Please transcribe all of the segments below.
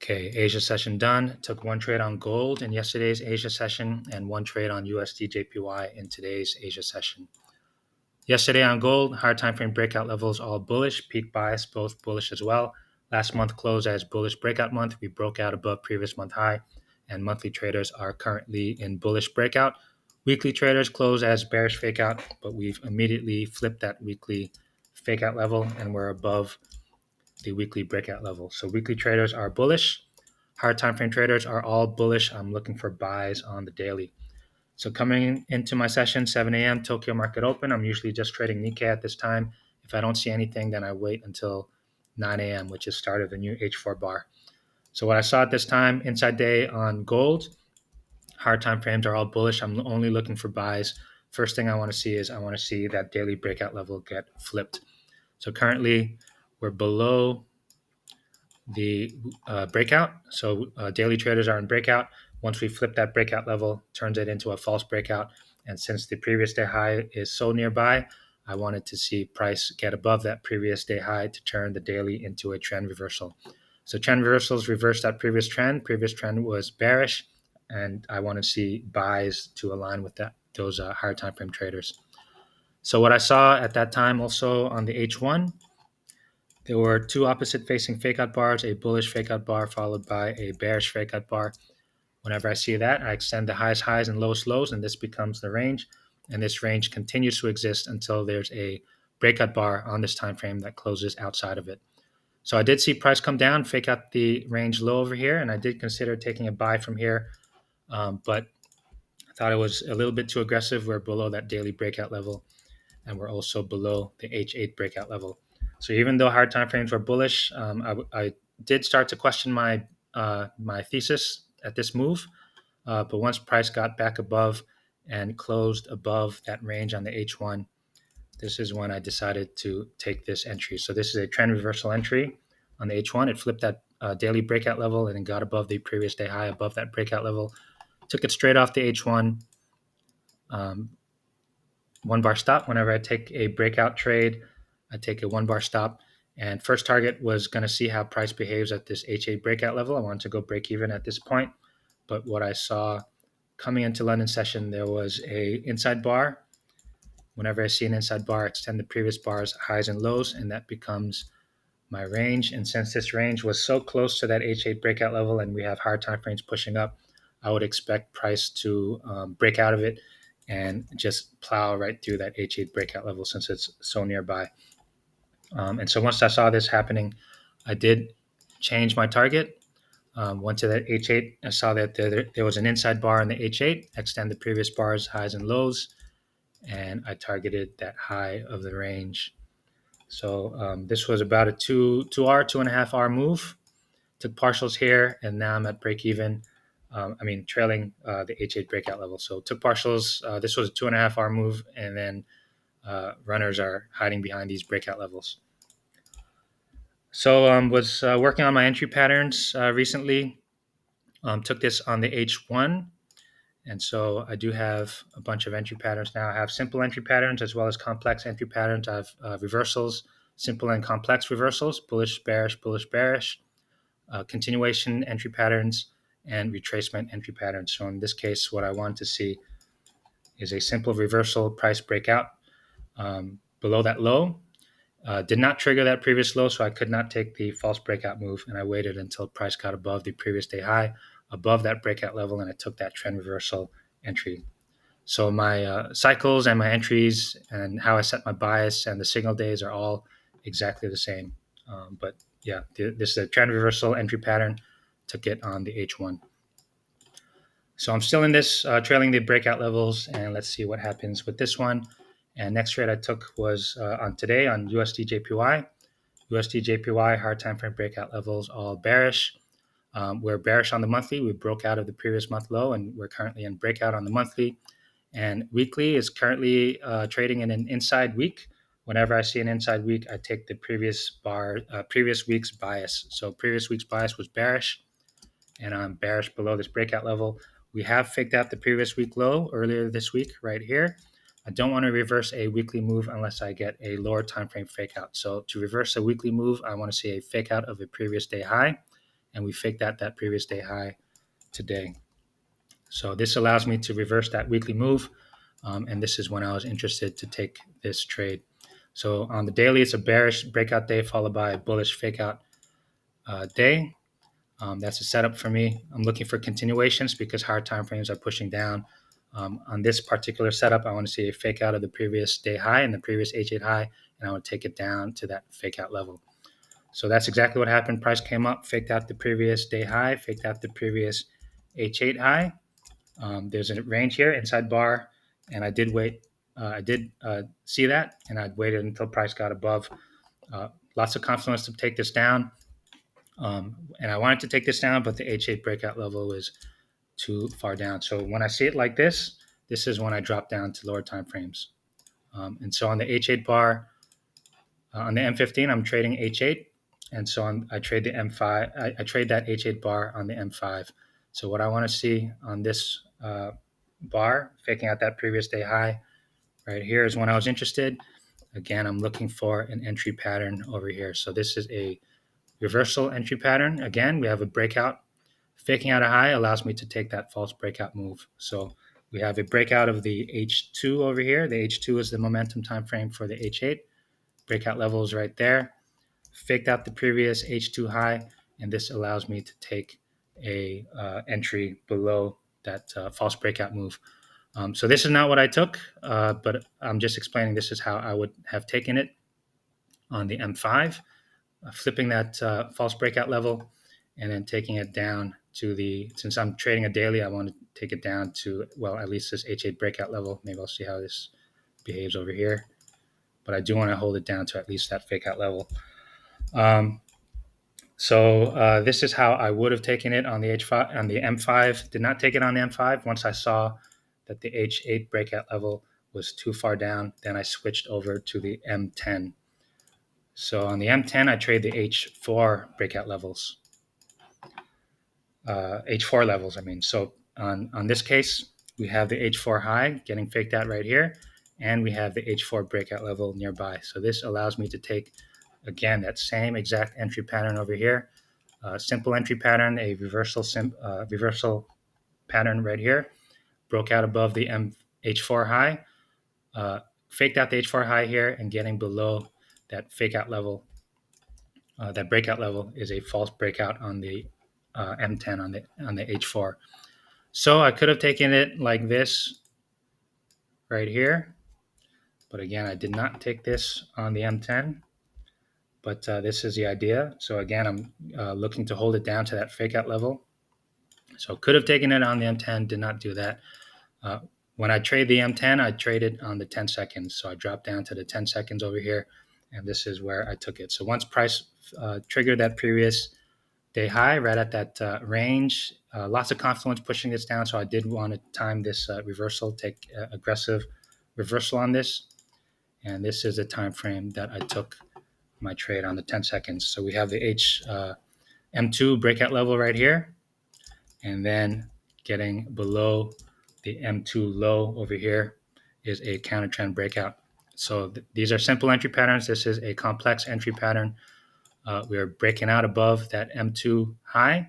Okay, Asia session done. Took one trade on gold in yesterday's Asia session and one trade on USDJPY in today's Asia session. Yesterday on gold, higher time frame breakout levels all bullish, peak bias both bullish as well. Last month closed as bullish breakout month. We broke out above previous month high, and monthly traders are currently in bullish breakout. Weekly traders close as bearish fake out, but we've immediately flipped that weekly fake out level and we're above the weekly breakout level. So weekly traders are bullish. Higher time frame traders are all bullish. I'm looking for buys on the daily. So coming into my session, 7 a.m. Tokyo market open. I'm usually just trading Nikkei at this time. If I don't see anything, then I wait until 9 a.m., which is start of the new H4 bar. So what I saw at this time, inside day on gold, higher time frames are all bullish. I'm only looking for buys. First thing I want to see is I want to see that daily breakout level get flipped. So currently we're below the breakout. So daily traders are in breakout. Once we flip that breakout level, turns it into a false breakout. And since the previous day high is so nearby, I wanted to see price get above that previous day high to turn the daily into a trend reversal. So trend reversals reverse that previous trend. Previous trend was bearish, and I want to see buys to align with those higher time frame traders. So what I saw at that time also on the H1, there were two opposite facing fake out bars, a bullish fake out bar followed by a bearish fake out bar. Whenever I see that, I extend the highest highs and lowest lows, and this becomes the range. And this range continues to exist until there's a breakout bar on this time frame that closes outside of it. So I did see price come down, fake out the range low over here, and I did consider taking a buy from here, but I thought it was a little bit too aggressive. We're below that daily breakout level, and we're also below the H8 breakout level. So even though hard time frames were bullish, I did start to question my thesis at this move. But once price got back above and closed above that range on the H1, this is when I decided to take this entry. So this is a trend reversal entry on the H1. It flipped that daily breakout level and then got above the previous day high above that breakout level. Took it straight off the H1. One bar stop. Whenever I take a breakout trade, I take a one bar stop. And first target was going to see how price behaves at this H8 breakout level. I wanted to go break even at this point. But what I saw coming into London session, there was a inside bar. Whenever I see an inside bar, extend the previous bar's highs and lows, and that becomes my range. And since this range was so close to that H8 breakout level and we have higher time frames pushing up, I would expect price to break out of it and just plow right through that H8 breakout level since it's so nearby. And so once I saw this happening, I did change my target. Went to that H8. I saw that there was an inside bar in the H8, extend the previous bar's highs and lows, and I targeted that high of the range. So this was about a 2.5 hour move. Took partials here, and now I'm at break even. Trailing the H8 breakout level. So took partials. This was a 2.5 hour move, and then runners are hiding behind these breakout levels. So was working on my entry patterns recently. Took this on the H1, and so I do have a bunch of entry patterns now. I have simple entry patterns as well as complex entry patterns. I have reversals, simple and complex reversals, bullish, bearish, continuation entry patterns, and retracement entry patterns. So in this case, what I want to see is a simple reversal price breakout below that low. Did not trigger that previous low, so I could not take the false breakout move, and I waited until price got above the previous day high, above that breakout level, and I took that trend reversal entry. So my cycles and my entries and how I set my bias and the signal days are all exactly the same. But yeah, this is a trend reversal entry pattern. Took it on the H1. So I'm still in this, trailing the breakout levels, and let's see what happens with this one. And next trade I took was on today on USDJPY. USDJPY hard time frame breakout levels all bearish. We're bearish on the monthly. We broke out of the previous month low, and we're currently in breakout on the monthly. And weekly is currently trading in an inside week. Whenever I see an inside week, I take the previous week's bias. So previous week's bias was bearish, and I'm bearish below this breakout level. We have faked out the previous week low earlier this week right here. I don't want to reverse a weekly move unless I get a lower time frame fake out. So to reverse a weekly move, I want to see a fake out of a previous day high. and we faked out that previous day high today. So this allows me to reverse that weekly move, and this is when I was interested to take this trade. So on the daily, it's a bearish breakout day followed by a bullish fake out day. That's a setup for me. I'm looking for continuations because higher time frames are pushing down. On this particular setup, I want to see a fake out of the previous day high and the previous H8 high, and I want to take it down to that fake out level. So that's exactly what happened. Price came up, faked out the previous day high, faked out the previous H8 high. There's a range here, inside bar, and I did wait. I did see that, and I waited until price got above. Lots of confidence to take this down. And I wanted to take this down, but the H8 breakout level was too far down. So when I see it like this, this is when I drop down to lower time frames. And so on the H8 bar, on the M15, I'm trading H8. And so I trade the M5. I trade that H8 bar on the M5. So what I want to see on this bar, faking out that previous day high, right here is when I was interested. Again, I'm looking for an entry pattern over here. So this is a reversal entry pattern. Again, we have a breakout. Faking out a high allows me to take that false breakout move. So we have a breakout of the H2 over here. The H2 is the momentum time frame for the H8. Breakout level is right there. Faked out the previous H2 high, and this allows me to take a entry below that false breakout move. So this is not what I took, but I'm just explaining this is how I would have taken it on the M5. Flipping that false breakout level and then taking it down to since I'm trading a daily, I want to take it down to, well, at least this H8 breakout level. Maybe I'll see how this behaves over here. But I do want to hold it down to at least that fake out level. So this is how I would have taken it on the H5, on the M5. Did not take it on the M5. Once I saw that the H8 breakout level was too far down, then I switched over to the M10. So on the M10, I trade the H4 breakout levels, H4 levels, I mean. So on this case, we have the H4 high getting faked out right here, and we have the H4 breakout level nearby. So this allows me to take, again, that same exact entry pattern over here, simple entry pattern, a reversal pattern right here, broke out above the H4 high, faked out the H4 high here, and getting below that fake out level. That breakout level is a false breakout on the M10 on the H4. So I could have taken it like this right here, but again, I did not take this on the M10. But this is the idea. So again, I'm looking to hold it down to that fake out level. So could have taken it on the M10, did not do that. When I trade the M10, I traded on the 10 seconds. So I dropped down to the 10 seconds over here, and this is where I took it. So once price triggered that previous day high right at that range, lots of confluence pushing this down. So I did want to time this reversal, take aggressive reversal on this. And this is the time frame that I took my trade on the 10 seconds. So we have the M2 breakout level right here, and then getting below the M2 low over here is a counter trend breakout. So these are simple entry patterns. This is a complex entry pattern. We are breaking out above that M2 high.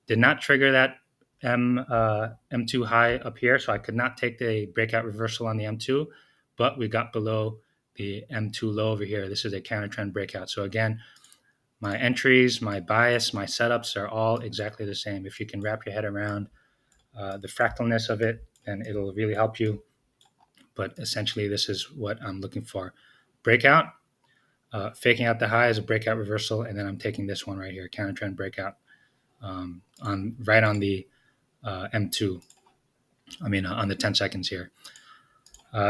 Did not trigger that M2 high up here, so I could not take the breakout reversal on the M2, but we got below the M2 low over here. This is a counter trend breakout. So again, my entries, my bias, my setups are all exactly the same. If you can wrap your head around the fractalness of it, then it'll really help you. But essentially, this is what I'm looking for. Breakout, faking out the high is a breakout reversal, and then I'm taking this one right here, counter trend breakout, right on the M2. I mean, on the 10 seconds here.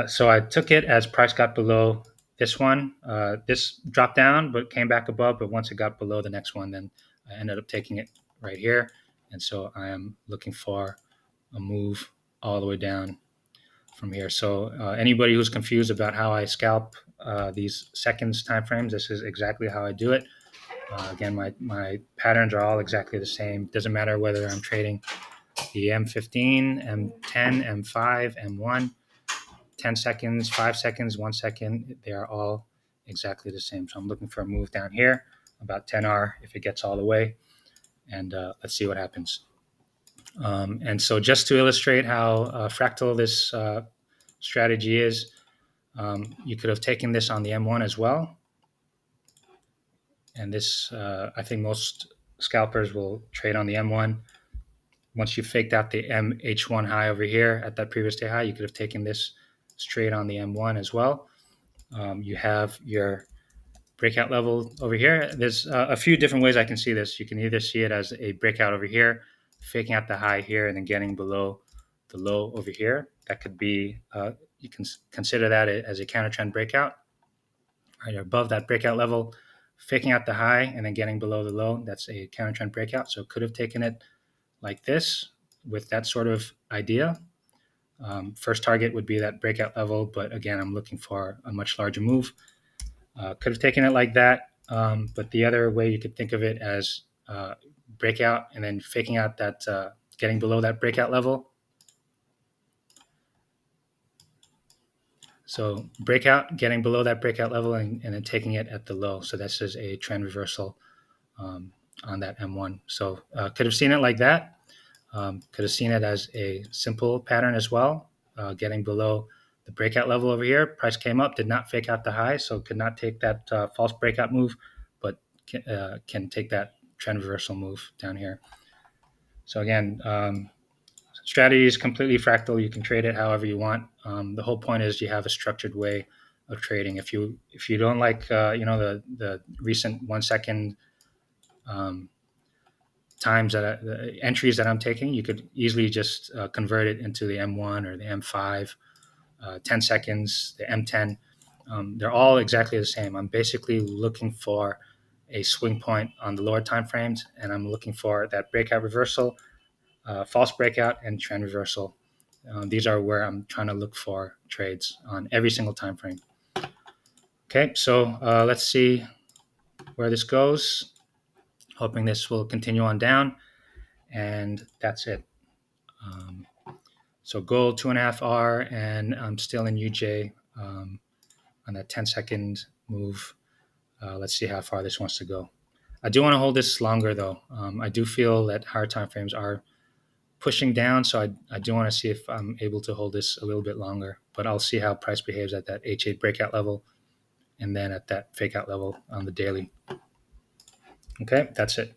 So I took it as price got below this one. This dropped down, but came back above. But once it got below the next one, then I ended up taking it right here. And so I am looking for a move all the way down from here. So anybody who's confused about how I scalp these seconds time frames, this is exactly how I do it. Again, my patterns are all exactly the same. Doesn't matter whether I'm trading the M15, M10, M5, M1, 10 seconds, 5 seconds, 1 second. They are all exactly the same. So I'm looking for a move down here, about 10R if it gets all the way. and let's see what happens. And so just to illustrate how fractal this strategy is, you could have taken this on the M1 as well. And this, I think most scalpers will trade on the M1. Once you faked out the MH1 high over here at that previous day high, you could have taken this straight on the M1 as well. You have your breakout level over here. There's a few different ways I can see this. You can either see it as a breakout over here, faking out the high here, and then getting below the low over here. That could be, you can consider that as a counter trend breakout. Right above that breakout level, faking out the high and then getting below the low. That's a counter trend breakout. So could have taken it like this with that sort of idea. First target would be that breakout level, but again, I'm looking for a much larger move. Could have taken it like that, but the other way you could think of it as breakout and then faking out that, getting below that breakout level. So breakout, getting below that breakout level, and then taking it at the low. So this is a trend reversal on that M1. So could have seen it like that. Could have seen it as a simple pattern as well, getting below the breakout level over here. Price came up, did not fake out the high, so could not take that false breakout move, but can take that trend reversal move down here. So again, strategy is completely fractal. You can trade it however you want. The whole point is you have a structured way of trading. If you don't like the recent 1 second times that the entries that I'm taking, you could easily just convert it into the M1 or the M5, 10 seconds, the M10. They're all exactly the same. I'm basically looking for a swing point on the lower time frames, and I'm looking for that breakout reversal, false breakout, and trend reversal. These are where I'm trying to look for trades on every single time frame. Okay, so let's see where this goes. Hoping this will continue on down, and that's it. So gold 2.5R, and I'm still in UJ on that 10-second move. Let's see how far this wants to go. I do want to hold this longer though. I do feel that higher time frames are pushing down, so I do want to see if I'm able to hold this a little bit longer. But I'll see how price behaves at that H8 breakout level, and then at that fake out level on the daily. Okay, that's it.